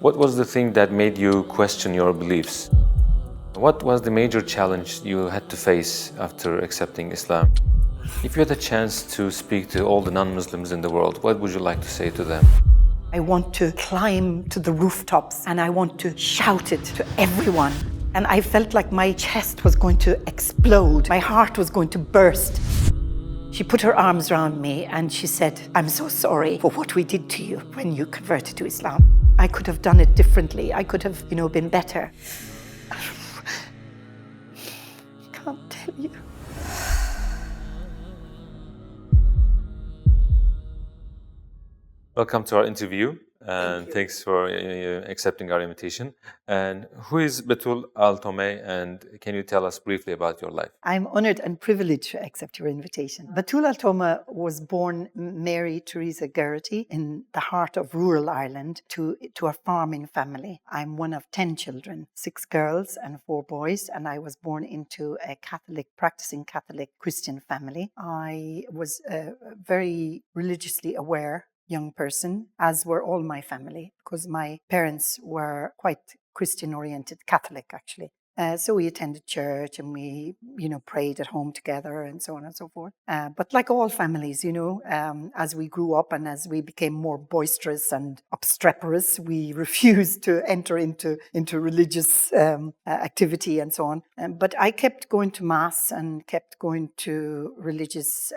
What was the thing that made you question your beliefs? What was the major challenge you had to face after accepting Islam? If you had a chance to speak to all the non-Muslims in the world, what would you like to say to them? I want to climb to the rooftops and I want to shout it to everyone. And I felt like my chest was going to explode. My heart was going to burst. She put her arms around me and she said, "I'm so sorry for what we did to you when you converted to Islam. I could have done it differently. I could have, been better." I can't tell you. Welcome to our interview, and thanks for accepting our invitation. And who is Batool Al Toma, and can you tell us briefly about your life? I'm honored and privileged to accept your invitation. Batool Al Toma was born Mary Teresa Geraghty in the heart of rural Ireland to a farming family. I'm one of 10 children, 6 girls and 4 boys, and I was born into a practicing Catholic Christian family. I was very religiously aware young person, as were all my family, because my parents were quite Christian-oriented, Catholic actually. So we attended church and we, prayed at home together and so on and so forth. But like all families, as we grew up and as we became more boisterous and obstreperous, we refused to enter into religious activity and so on. But I kept going to Mass and kept going to religious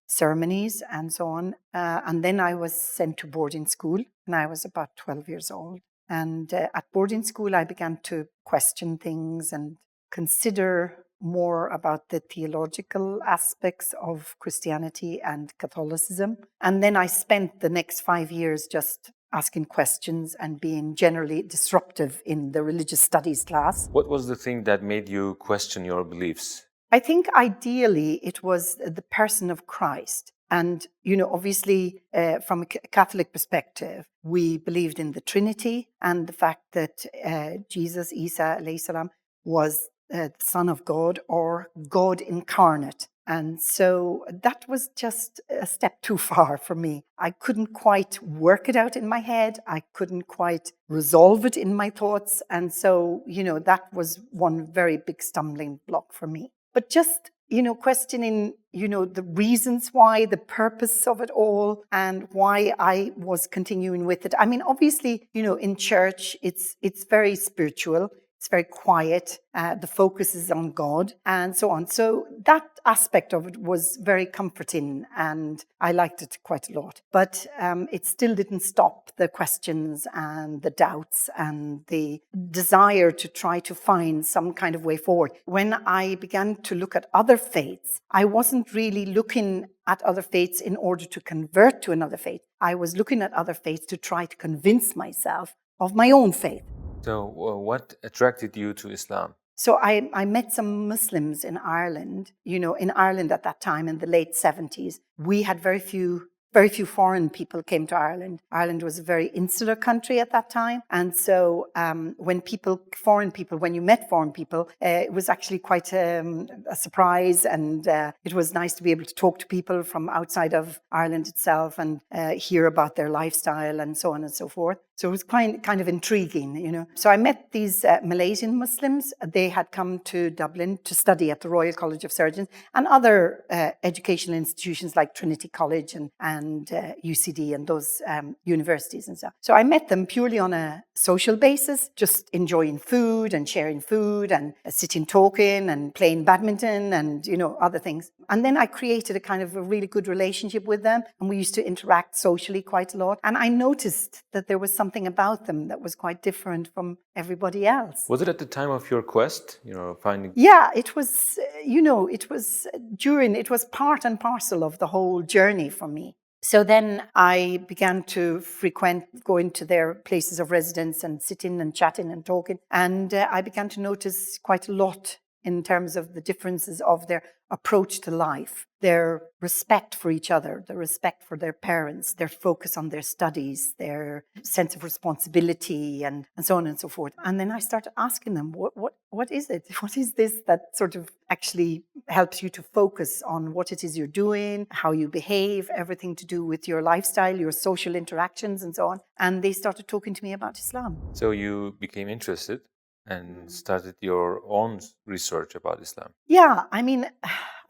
ceremonies and so on. And then I was sent to boarding school when I was about 12 years old. And at boarding school, I began to question things and consider more about the theological aspects of Christianity and Catholicism. And then I spent the next 5 years just asking questions and being generally disruptive in the religious studies class. What was the thing that made you question your beliefs? I think ideally it was the person of Christ. And, obviously, from a Catholic perspective, we believed in the Trinity and the fact that Jesus, Isa, alayhi salam, was the Son of God or God incarnate. And so that was just a step too far for me. I couldn't quite work it out in my head. I couldn't quite resolve it in my thoughts. And so, that was one very big stumbling block for me. But just questioning, the reasons why, the purpose of it all, and why I was continuing with it. I mean, obviously, in church, it's very spiritual. It's very quiet. The focus is on God and so on. So that aspect of it was very comforting and I liked it quite a lot. But it still didn't stop the questions and the doubts and the desire to try to find some kind of way forward. When I began to look at other faiths, I wasn't really looking at other faiths in order to convert to another faith. I was looking at other faiths to try to convince myself of my own faith. So what attracted you to Islam? So I met some Muslims in Ireland. In Ireland at that time, in the late 70s, we had very few foreign people came to Ireland. Ireland was a very insular country at that time. And so when you met foreign people, it was actually quite a surprise. And it was nice to be able to talk to people from outside of Ireland itself and hear about their lifestyle and so on and so forth. So it was kind of intriguing, So I met these Malaysian Muslims. They had come to Dublin to study at the Royal College of Surgeons and other educational institutions like Trinity College and UCD and those universities and stuff. So I met them purely on a social basis, just enjoying food and sharing food and sitting talking and playing badminton and, other things. And then I created a kind of a really good relationship with them. And we used to interact socially quite a lot. And I noticed that there was something about them that was quite different from everybody else. Was it at the time of your quest, finding? Yeah, it was, it was part and parcel of the whole journey for me. So then I began to go into their places of residence and sitting and chatting and talking. And I began to notice quite a lot in terms of the differences of their approach to life, their respect for each other, their respect for their parents, their focus on their studies, their sense of responsibility, and so on and so forth. And then I started asking them, what is it? What is this that sort of actually helps you to focus on what it is you're doing, how you behave, everything to do with your lifestyle, your social interactions, and so on. And they started talking to me about Islam. So you became interested and started your own research about Islam. Yeah, I mean,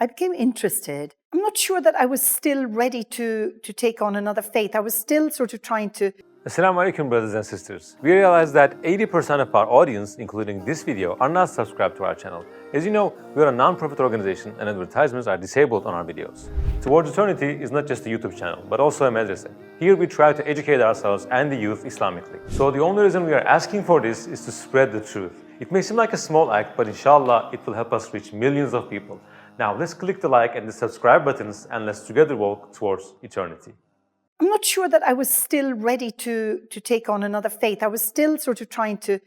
I became interested. I'm not sure that I was still ready to take on another faith. I was still sort of trying to... Assalamu alaikum, brothers and sisters. We realize that 80% of our audience, including this video, are not subscribed to our channel. As you know, we are a non-profit organization and advertisements are disabled on our videos. Towards Eternity is not just a YouTube channel, but also a madrasa. Here we try to educate ourselves and the youth Islamically. So the only reason we are asking for this is to spread the truth. It may seem like a small act, but inshallah, it will help us reach millions of people. Now let's click the like and the subscribe buttons and let's together walk towards eternity. I'm not sure that I was still ready to take on another faith. I was still sort of trying to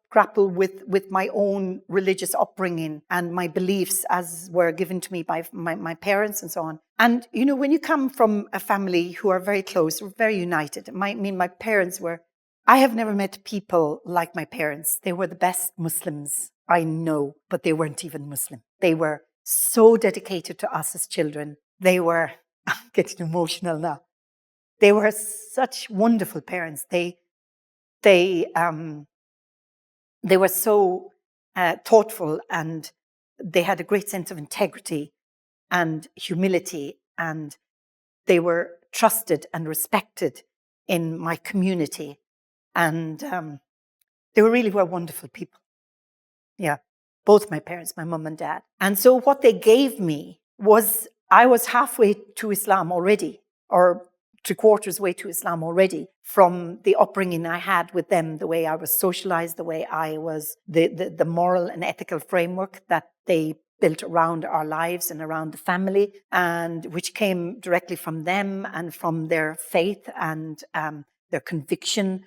grapple with my own religious upbringing and my beliefs as were given to me by my parents and so on. And, you know, when you come from a family who are very close, very united, my parents were... I have never met people like my parents. They were the best Muslims I know, but they weren't even Muslim. They were so dedicated to us as children. They were... I'm getting emotional now. They were such wonderful parents. They were so thoughtful, and they had a great sense of integrity and humility, and they were trusted and respected in my community. And they really were wonderful people. Yeah, both my parents, my mum and dad. And so what they gave me was, I was halfway to Islam already, or 3/4 way to Islam already, from the upbringing I had with them, the way I was socialized, the way I was, the moral and ethical framework that they built around our lives and around the family, and which came directly from them and from their faith and their conviction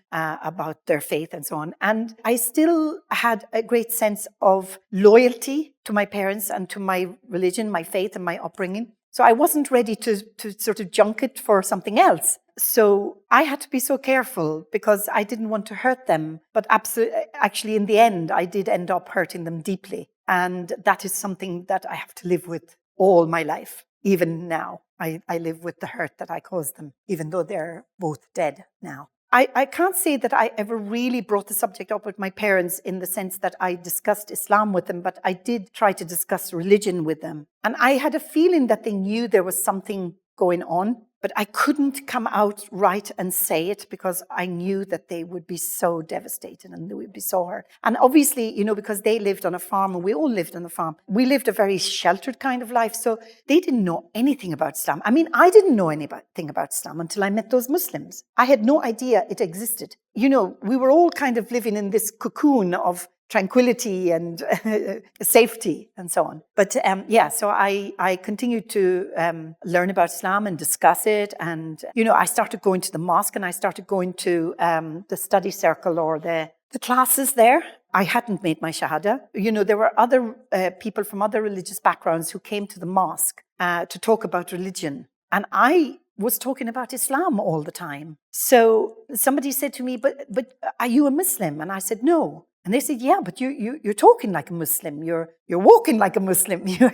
about their faith and so on. And I still had a great sense of loyalty to my parents and to my religion, my faith and my upbringing. So I wasn't ready to sort of junk it for something else. So I had to be so careful because I didn't want to hurt them. But actually, in the end, I did end up hurting them deeply. And that is something that I have to live with all my life. Even now, I live with the hurt that I caused them, even though they're both dead now. I can't say that I ever really brought the subject up with my parents in the sense that I discussed Islam with them, but I did try to discuss religion with them. And I had a feeling that they knew there was something going on, but I couldn't come out right and say it because I knew that they would be so devastated and they would be so hurt. And obviously, you know, because they lived on a farm and we all lived on a farm, we lived a very sheltered kind of life. So they didn't know anything about Islam. I mean, I didn't know anything about Islam until I met those Muslims. I had no idea it existed. You know, we were all kind of living in this cocoon of tranquility and safety and so on. But so I continued to learn about Islam and discuss it. And, you know, I started going to the mosque and I started going to the study circle or the classes there. I hadn't made my Shahada. You know, there were other people from other religious backgrounds who came to the mosque to talk about religion. And I was talking about Islam all the time. So somebody said to me, but are you a Muslim? And I said, no. And they said, yeah, but you're talking like a Muslim. You're walking like a Muslim. You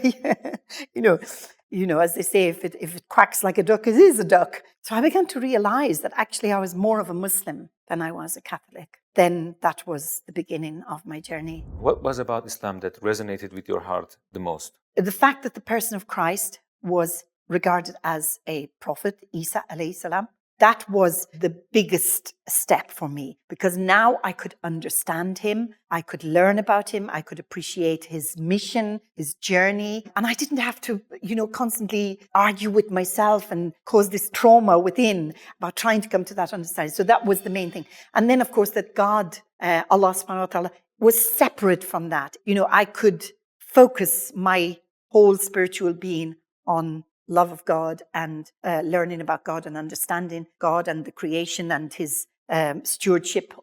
know, as they say, if it quacks like a duck, it is a duck. So I began to realize that actually I was more of a Muslim than I was a Catholic. Then that was the beginning of my journey. What was about Islam that resonated with your heart the most? The fact that the person of Christ was regarded as a prophet, Isa alayhi salam, that was the biggest step for me because now I could understand him, I could learn about him, I could appreciate his mission, his journey, and I didn't have to, you know, constantly argue with myself and cause this trauma within about trying to come to that understanding. So that was the main thing. And then, of course, that God, Allah subhanahu wa ta'ala, was separate from that. You know, I could focus my whole spiritual being on love of God and learning about God and understanding God and the creation and his stewardship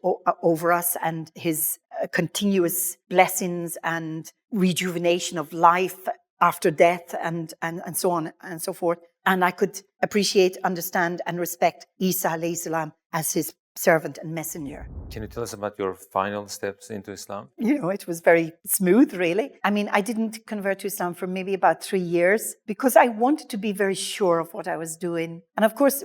over us and his continuous blessings and rejuvenation of life after death and so on and so forth. And I could appreciate, understand, and respect Isa alayhi salam as his servant and messenger. Can you tell us about your final steps into Islam? It was very smooth, really. I mean, I didn't convert to Islam for maybe about 3 years because I wanted to be very sure of what I was doing. And of course,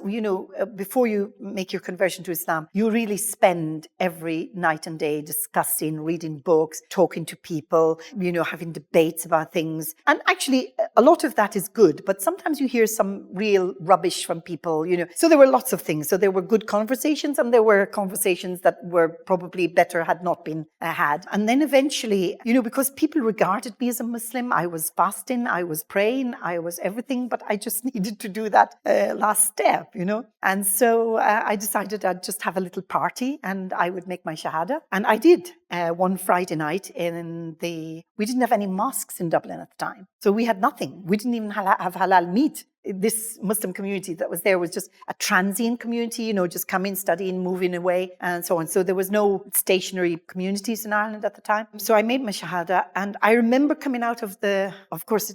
before you make your conversion to Islam, you really spend every night and day discussing, reading books, talking to people, having debates about things. And actually, a lot of that is good, but sometimes you hear some real rubbish from people, So there were lots of things. So there were good conversations and there were conversations that were probably better had not been had. And then eventually, because people regarded me as a Muslim, I was fasting, I was praying, I was everything, but I just needed to do that last step, And so I decided I'd just have a little party and I would make my Shahada. And I did one Friday night we didn't have any mosques in Dublin at the time. So we had nothing. We didn't even have halal meat. This Muslim community that was there was just a transient community, just coming, studying, moving away, and so on. So there was no stationary communities in Ireland at the time. So I made my Shahada, and I remember coming out of of course,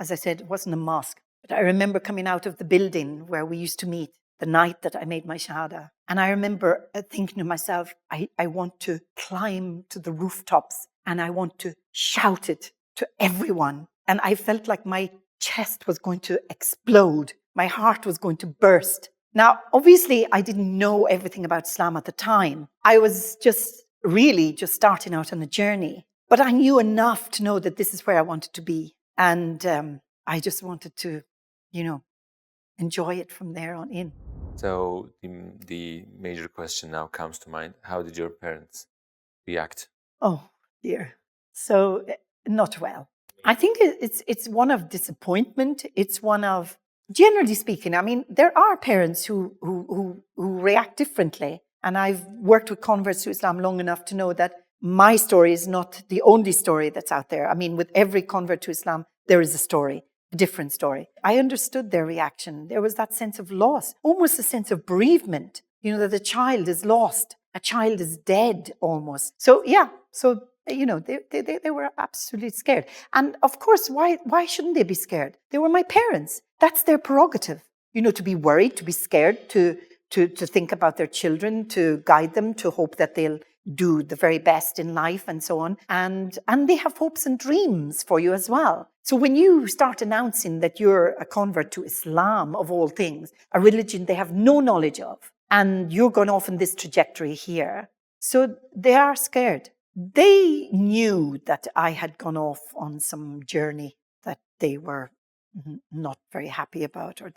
as I said, it wasn't a mosque, but I remember coming out of the building where we used to meet the night that I made my Shahada. And I remember thinking to myself, I want to climb to the rooftops and I want to shout it to everyone. And I felt like my chest was going to explode. My heart was going to burst. Now, obviously, I didn't know everything about Islam at the time. I was just starting out on a journey. But I knew enough to know that this is where I wanted to be. And I just wanted to, enjoy it from there on in. So the major question now comes to mind. How did your parents react? Oh, dear. So, not well. I think it's one of disappointment. It's one of, generally speaking, I mean, there are parents who react differently. And I've worked with converts to Islam long enough to know that my story is not the only story that's out there. I mean, with every convert to Islam, there is a story, a different story. I understood their reaction. There was that sense of loss, almost a sense of bereavement, that the child is lost. A child is dead almost. So, yeah. So, they were absolutely scared. And of course, why shouldn't they be scared? They were my parents. That's their prerogative, to be worried, to be scared, to think about their children, to guide them, to hope that they'll do the very best in life and so on. And they have hopes and dreams for you as well. So when you start announcing that you're a convert to Islam, of all things, a religion they have no knowledge of, and you're going off in this trajectory here, so they are scared. They knew that I had gone off on some journey that they were not very happy about, or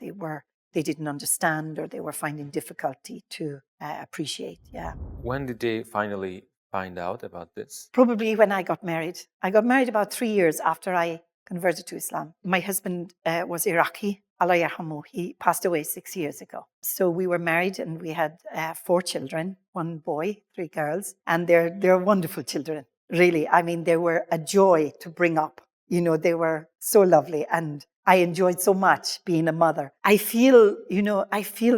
they didn't understand, or they were finding difficulty to appreciate. Yeah. When did they finally find out about this? Probably when I got married. I got married about 3 years after I converted to Islam. My husband was Iraqi. Allah yarhamu. He passed away 6 years ago. So we were married and we had 4 children, 1 boy, 3 girls. And they're wonderful children, really. I mean, they were a joy to bring up. They were so lovely. And I enjoyed so much being a mother. I feel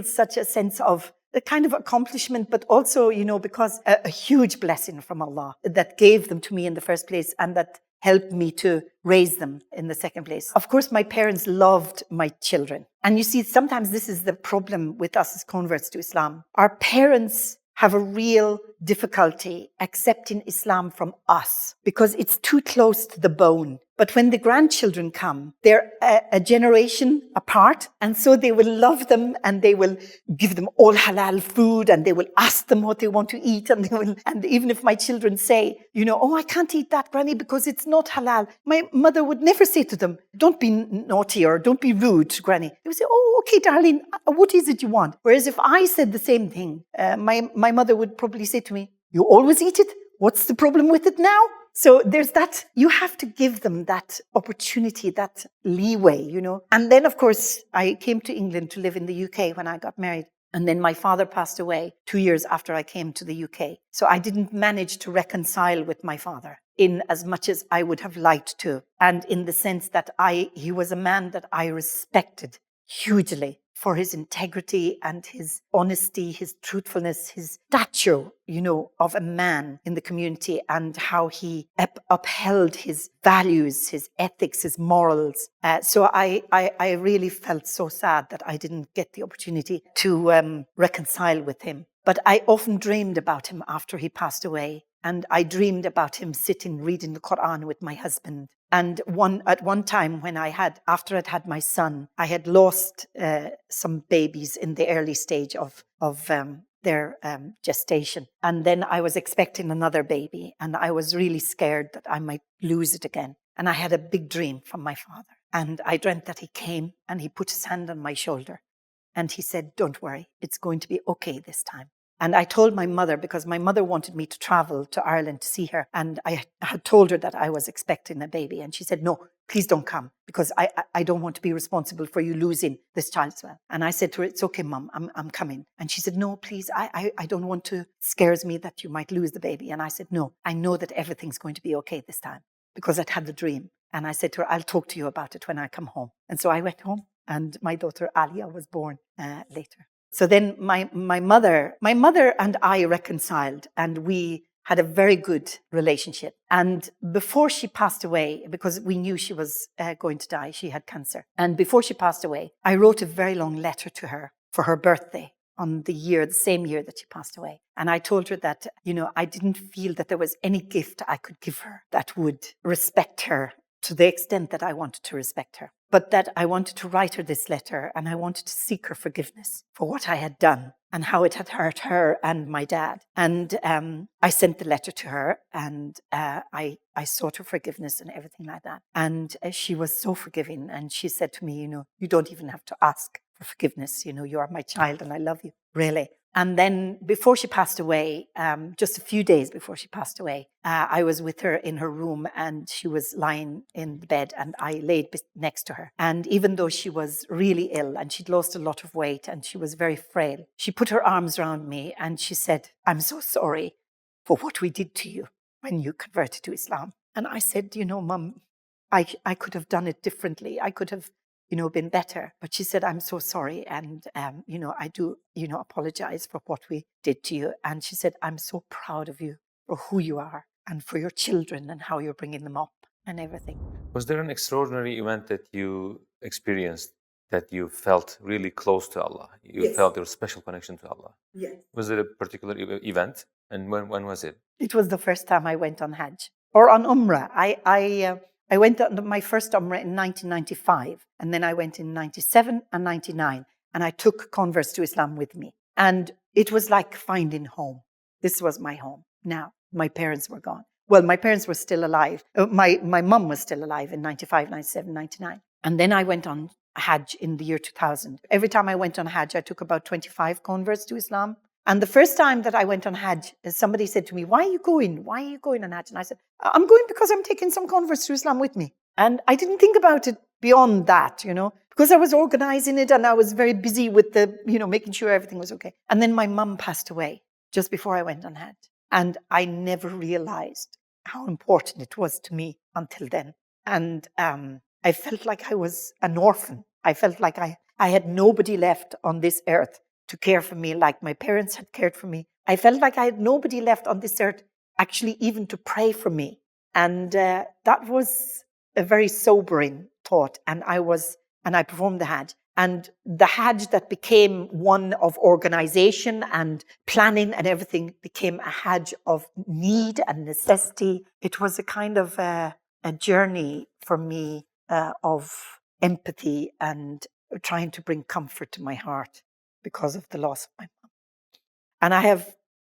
such a sense of a kind of accomplishment, but also, because a huge blessing from Allah that gave them to me in the first place and that helped me to raise them in the second place. Of course, my parents loved my children. And you see, sometimes this is the problem with us as converts to Islam. Our parents have a real difficulty accepting Islam from us because it's too close to the bone. But when the grandchildren come, they're a generation apart. And so they will love them and they will give them all halal food and they will ask them what they want to eat. And even if my children say, oh, I can't eat that, Granny, because it's not halal. My mother would never say to them, don't be naughty or don't be rude, Granny. They would say, oh, okay, darling, what is it you want? Whereas if I said the same thing, my mother would probably say to me, you always eat it? What's the problem with it now? So there's that, you have to give them that opportunity, that leeway, And then, of course, I came to England to live in the UK when I got married. And then my father passed away 2 years after I came to the UK. So I didn't manage to reconcile with my father in as much as I would have liked to. And in the sense that he was a man that I respected hugely. for his integrity and his honesty, his truthfulness, his stature, of a man in the community, and how he upheld his values, his ethics, his morals. So I really felt so sad that I didn't get the opportunity to reconcile with him. But I often dreamed about him after he passed away. And I dreamed about him sitting reading the Quran with my husband. And at one time after I'd had my son, I had lost some babies in the early stage of their gestation. And then I was expecting another baby, and I was really scared that I might lose it again. And I had a big dream from my father. And I dreamt that he came and he put his hand on my shoulder. And he said, "Don't worry, it's going to be okay this time." And I told my mother, because my mother wanted me to travel to Ireland to see her. And I had told her that I was expecting a baby. And she said, "No, please don't come, because I don't want to be responsible for you losing this child as well." And I said to her, "It's okay, Mum, I'm coming." And she said, "No, please, I don't want to. It scares me that you might lose the baby." And I said, "No, I know that everything's going to be okay this time," because I'd had the dream. And I said to her, "I'll talk to you about it when I come home." And so I went home, and my daughter Alia was born later. So then my mother and I reconciled, and we had a very good relationship. And before she passed away, because we knew she was going to die, she had cancer. And before she passed away, I wrote a very long letter to her for her birthday on the same year that she passed away. And I told her that, I didn't feel that there was any gift I could give her that would respect her to the extent that I wanted to respect her. But that I wanted to write her this letter, and I wanted to seek her forgiveness for what I had done and how it had hurt her and my dad. And I sent the letter to her, and I sought her forgiveness and everything like that. And she was so forgiving. And she said to me, "You don't even have to ask for forgiveness. You are my child and I love you, really." And then before she passed away, just a few days before she passed away, I was with her in her room, and she was lying in the bed, and I laid next to her. And even though she was really ill and she'd lost a lot of weight and she was very frail, she put her arms around me and she said, "I'm so sorry for what we did to you when you converted to Islam." And I said, "Mum, I could have done it differently. I could have been better." But she said, "I'm so sorry. And, I do, apologize for what we did to you." And she said, "I'm so proud of you for who you are and for your children and how you're bringing them up and everything." Was there an extraordinary event that you experienced that you felt really close to Allah? You felt your special connection to Allah? Yes. Was it a particular event? And when was it? It was the first time I went on Hajj or on Umrah. I went on my first Umrah in 1995, and then I went in 97 and 99, and I took converts to Islam with me. And it was like finding home. This was my home. Now, my parents were gone. Well, my parents were still alive. My mum was still alive in 95, 97, 99. And then I went on Hajj in the year 2000. Every time I went on Hajj, I took about 25 converts to Islam. And the first time that I went on Hajj, somebody said to me, "Why are you going? Why are you going on Hajj?" And I said, "I'm going because I'm taking some converts to Islam with me." And I didn't think about it beyond that, because I was organizing it and I was very busy with making sure everything was okay. And then my mum passed away just before I went on Hajj. And I never realized how important it was to me until then. And I felt like I was an orphan. I felt like I had nobody left on this earth to care for me like my parents had cared for me. I felt like I had nobody left on this earth actually even to pray for me. And that was a very sobering thought. And I performed the Hajj. And the Hajj that became one of organization and planning and everything became a Hajj of need and necessity. It was a kind of a journey for me of empathy and trying to bring comfort to my heart because of the loss of my mom. And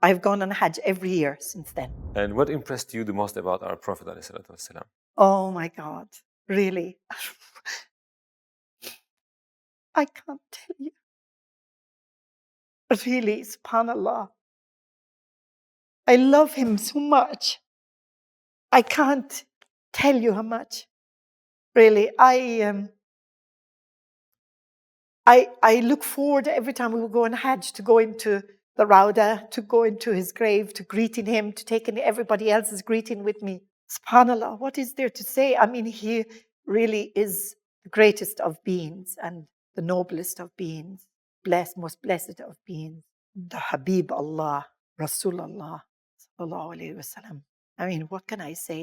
I've gone on Hajj every year since then. And what impressed you the most about our Prophet ﷺ? Oh my God, really? I can't tell you. Really, subhanAllah. I love him so much. I can't tell you how much. Really, I look forward every time we would go on Hajj to go into the Rauda, to go into his grave, to greeting him, to taking everybody else's greeting with me. SubhanAllah, what is there to say? I mean, he really is the greatest of beings and the noblest of beings, blessed, most blessed of beings, the Habib Allah, Rasulullah, sallallahu alayhi wasallam. I mean, what can I say?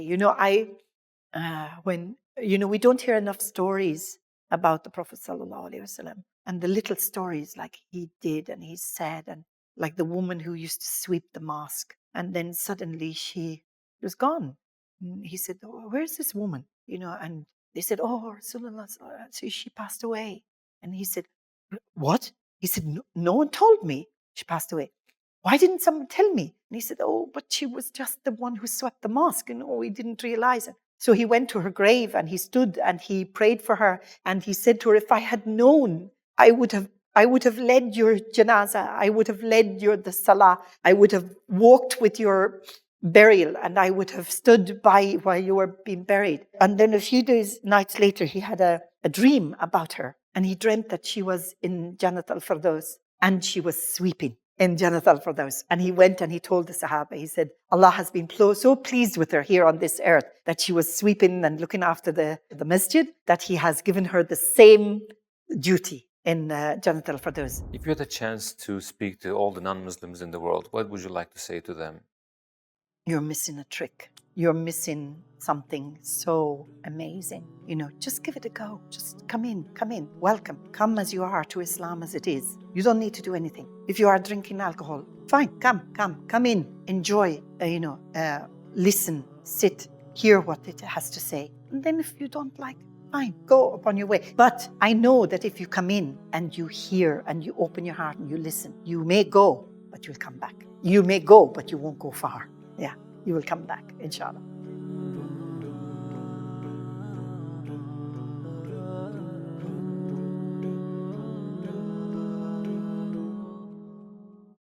We don't hear enough stories about the Prophet sallallahu alaihi wasallam, and the little stories like he did and he said, and like the woman who used to sweep the mosque, and then suddenly she was gone. And he said, "Oh, where's this woman?" And they said, "Oh, Rasulullah, she passed away." And he said, "What?" He said, "No one told me she passed away. Why didn't someone tell me?" And he said, "Oh, but she was just the one who swept the mosque, and we didn't realize it." So he went to her grave and he stood and he prayed for her, and he said to her, "If I had known, I would have led your janazah, I would have led the salah, I would have walked with your burial, and I would have stood by while you were being buried." And then a few nights later, he had a dream about her, and he dreamt that she was in Jannat al-Firdaus and she was sweeping in Jannat al-Firdaus. And he went and he told the Sahaba, he said, Allah has been so pleased with her here on this earth that she was sweeping and looking after the masjid, that he has given her the same duty in Jannat al-Firdaus. If you had a chance to speak to all the non-Muslims in the world, what would you like to say to them? You're missing a trick. You're missing something so amazing. Just give it a go. Just come in. Welcome. Come as you are to Islam as it is. You don't need to do anything. If you are drinking alcohol, fine. Come in. Enjoy. Listen, sit, hear what it has to say. And then if you don't like, fine, go upon your way. But I know that if you come in and you hear and you open your heart and you listen, you may go, but you'll come back. You may go, but you won't go far. Yeah, you will come back, inshallah.